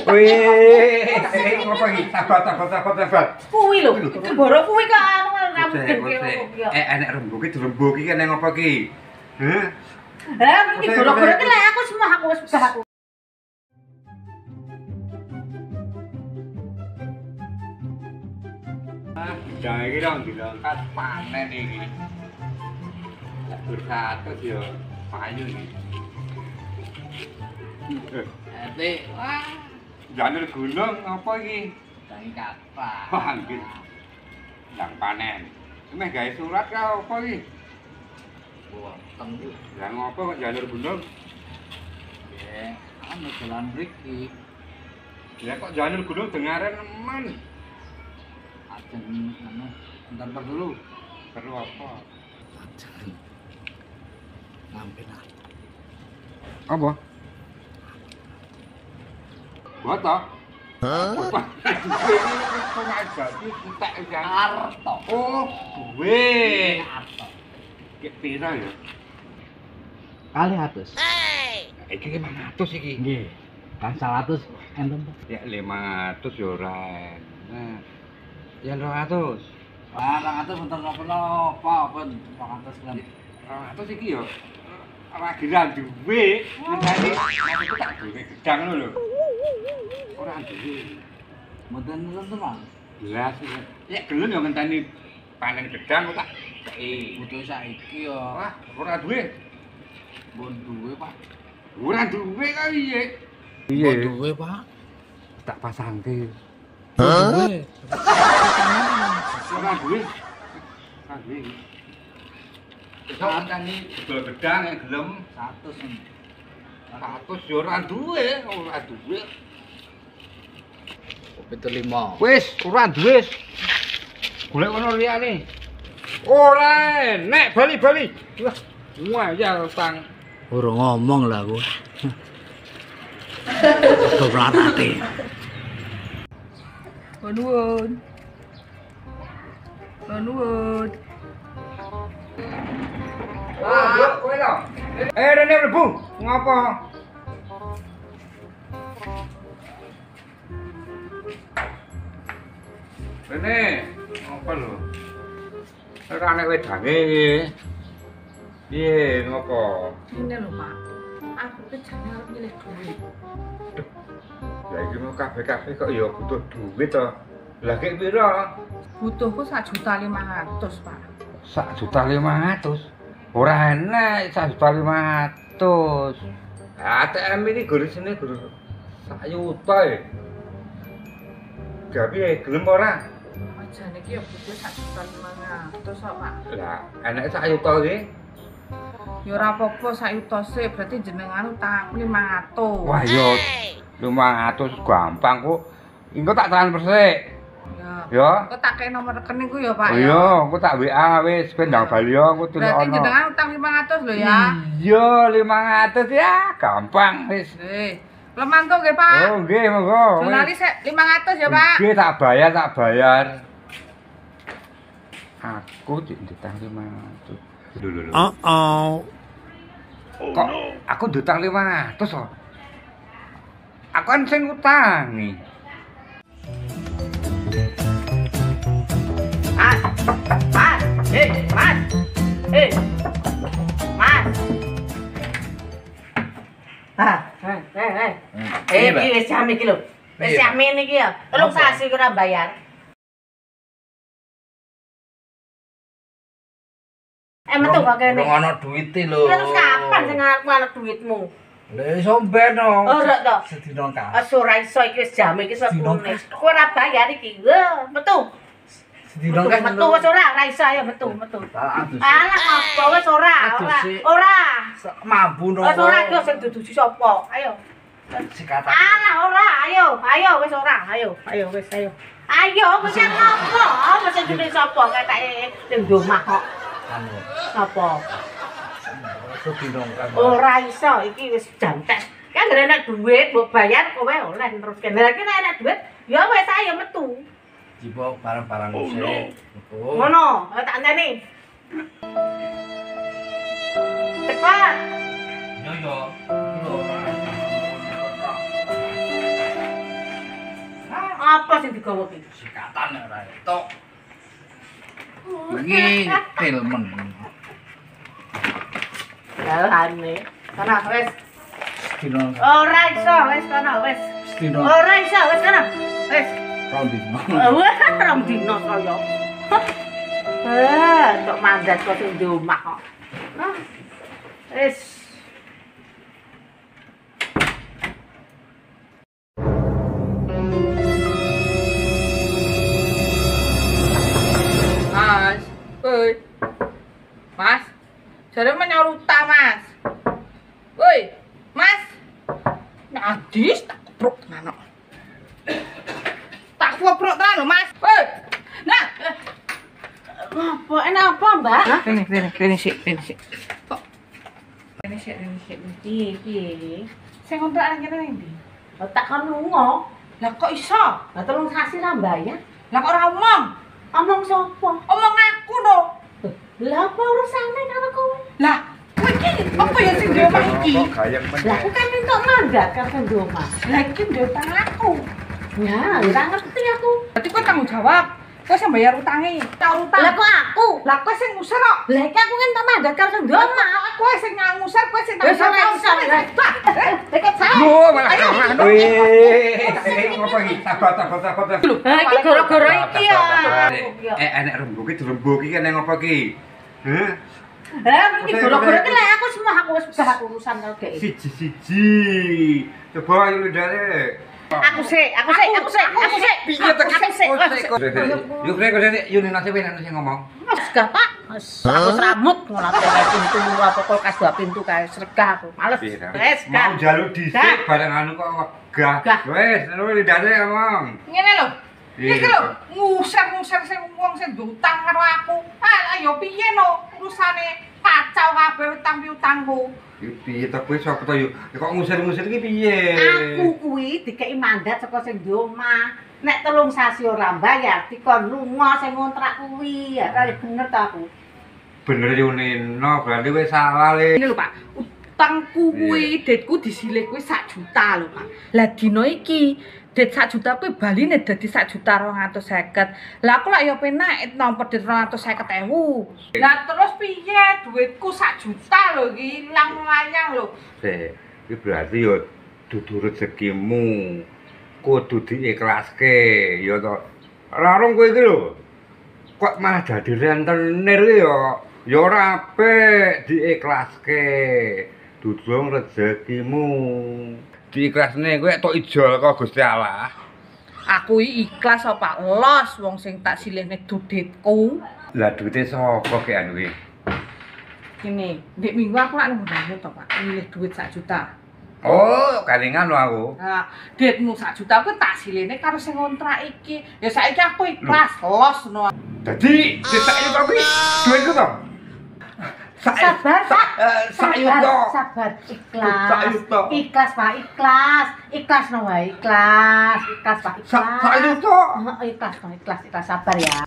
Wih, ngopo iki? Sabar. Kuwi lho, keboro kuwi kok anu rambut gede. Enek rembug iki dirembug iki nek ngopo iki? Hah? Lah iki goro-goro ki lek aku semua aku wis sudah aku. Bidang iki dong dilongkat panen iki. Lah berkatus yo payu iki. Wah, Janur gunung apa iki? tangkat Pak. Wah, iki. Ndang panen. Meh gawe surat ka apa iki? Boten iki. Lah ngopo kok janur gunung? Nggih, anu jalan mriki. Ya kok janur gunung dengaren nemen. Ajeng anu entar dulu. Perlu apa? Sampai nah. Apa? Buat toh? Hah? Arto. Oh, duwe. Arto. Kek pira ya? Kali 100. Iki 500 iki. Nggih. Kan 100 enten to. Ya 500 ya ora enak. Ya 200. Barang atuh bentar napa-napa pun 200 kan. 200 iki ya ora giran duwe. Ngenteni maksudku tak duwe gedang ngono lho. Ora duwe. Mboten tentu, Mas. Jelas. Ya gelem ya ngenteni panen gedang kok tak kei. Butuh saiki ya. Wah, ora duwe. Mbon duwe, Pak. Ora duwe kok piye? Mbok duwe, Pak. Tak pasangke. Duwe. Ora duwe. Ora duwe. Saat ini Dol gedang yang gelem 100 ini. 100 ya ora duwe, ora duwe. Kopi 5. Wis, ora duwe. Golek ono liyane. Ora enek, bali. Wah, ya utang. Ora ngomong lah aku. Doblarate. Nuwun. Nuwun. Kowe lho. Rene mlebu. Ngopo? Rene, ngopo lho? Ora nek wedange iki. Piye ngopo? Ini lho, Pak. Aku ke jane arep nyilih duit. Ya iki mau kabeh-kabeh kok ya butuh duit to. Lah kek pira? Butuhku 1.500.000, Pak. 1.500.000. Ora enek 1.500.000. ATM ini gorisine guru 1 juta e. Gapi gelem ora? Jane iki ya butuh 1.500.000, Pak. Lah, enek 1 juta iki. Ya ora apa-apa 1 juta sih, berarti jenengan utang aku 500. Wah, yo 500 gampang kok. Engko tak transfer sik. Ya. Ya. Kok tak kei nomor rekeningku ya, Pak. Oh iya, engko tak WA wis ben ndang bali yo engko tuluk Berarti ono. jenengan utang 500 lho ya. Iya, 500 ya, gampang wis. Lemangku nggih, Pak. Oh, nggih, monggo. Donali sik 500 ya, Pak. Nggih, tak bayar. Aku ditang 500. Lho. Kok aku ditang 500 kok. Aku kan sing utangi. Iki wis jam iki lho. Wis jam iki ya. Telung sasi ora bayar. Metu kok kene. Ora ono duwite lho. Terus kapan sing ngarep duitmu? Lha iso mbeno. Ora to. Sedina kas. Ora iso iki wis jam iki 10 menit. Kowe ora bayar iki. Wah, metu. Sedina kas. Metu wis ora iso ayo metu. Alah apa wis ora. Mampu no. Wis ora iki sing dudusi sapa? Ayo. Sikata. Alah ora, ayo wis ora. Ayo wis ayo. Ayo wis ngopo? Wis dudusi sapa ketake ning omah kok. Anu. Sapa? Sedina kas. Ora iso iki wis jam tes. Kan gak enak duit, mbok bayar kowe oleh terus kene. Lah iki nek enak duit, ya wis ayo metu. Jibo barang-barang sik. Ngono, tak anteni. Cepat. Yo. Apa sing digawa ki? Sikatan ora tok. Iki filmen. Dalane. Kana wis. Dino. Ora iso, wis kana wis. Dino. Ora iso, wis kana. Wis. Rondino. Wah, rong dino saya. Tok mandat kok sing di omah kok. Hah. Wis. Mas, woi. Mas, jare menyor utang, Mas. Woi, Mas. Nadis tak keprok tenan kok. Tak keprok tenan lho, Mas. Woi. Nah, Apa apa, Mbak? rene sik. Kok rene sik. Piye? Sing kontrakan kene ndi? Tak kon lunga. Lah kok iso? Lah telung sasi ra bayar. Lah kok ora omong? Omong sapa? Omong aku no. Lah apa urusane karo kowe? Lah, kowe iki apa ya sing di omah iki? Gayeng Lah aku kan entuk mandat karo sing di omah. Lah iki ndek utang aku. Ya, ora ngerti aku. Berarti kowe tanggung jawab. Kowe sing bayar utange. Tak utang. Lah kok aku? Lah kowe sing ngusir kok. Lah iki aku kan entuk mandat karo sing di omah. Kowe sing ngusir, kowe sing Wis ora iso. Deket saya. Yo, malah ngono. Ngopo iki? Sabar. Ha iki gara-gara iki ya. Enek rembug iki dirembug iki nek ngopo iki? Hah? Lah iki gara-gara iki lek aku semua aku wis udah urusan karo dhek. Siji. Coba ayo ndare. Aku sik. Piye tak Aku sik. Yo krek yo nek nasibe nek sing ngomong. Wis gak, Pak. Aku seramut ngolatke pintu apa kulkas dua pintu kae sregah aku. Males. Wis gak. Mau njaluk dhisik bareng anu kok wegah. Wis, nek ndare ngomong. Ngene lho. Iya, Iki lho, ngusir sing wong sing diutang karo aku. Lah ya piye no urusane kacau kabeh utang piutangku. Piye ta kowe sapa to yo? Kok ngusir-ngusir iki piye? Aku kuwi dikeki mandat saka sing di omah. Nek telung sasi ora bayar, dikon lunga sing ngontrak kuwi. Ora bener ta aku. Bener yo Nino, berarti wis salah le. Ini lho Pak, utangku kuwi ditku disilih kuwi 1 juta lho Pak. Lah dino iki det 1 juta kuwi baline dadi 1.250.000. Lah aku lak ya penak nomor det 250.000. Lah terus piye duitku 1 juta lho iki ilang layang lho. Iki berarti yo dudu rezekimu. Kudu diikhlaske, ya to. Larung kowe iki lho. Kok malah dadi rentenir iki ya ora apik, diikhlaske. Dudung rezekimu. Diikhlasne kowe tok ijol kok Gusti Allah. Aku iki ikhlas apa los wong sing tak silihne duitku. Lah duite sapa ki anu iki? Gini, ndek minggu aku lak nunggu to Pak, milih duit 1 juta. Oh, kalingan lho aku. Nah, duitmu 1 juta aku tak silihne karo sing ngontrak iki. Ya saiki aku ikhlas los no. Dadi, saiki kok kuwi duitku to? Sabar, Sabar. Ikhlas. Ikhlas, Pak, ikhlas. Ikhlas no wae, ikhlas. Ikhlas, Pak, ikhlas. Sayuto. Ikhlas, Pak, ikhlas sabar ya.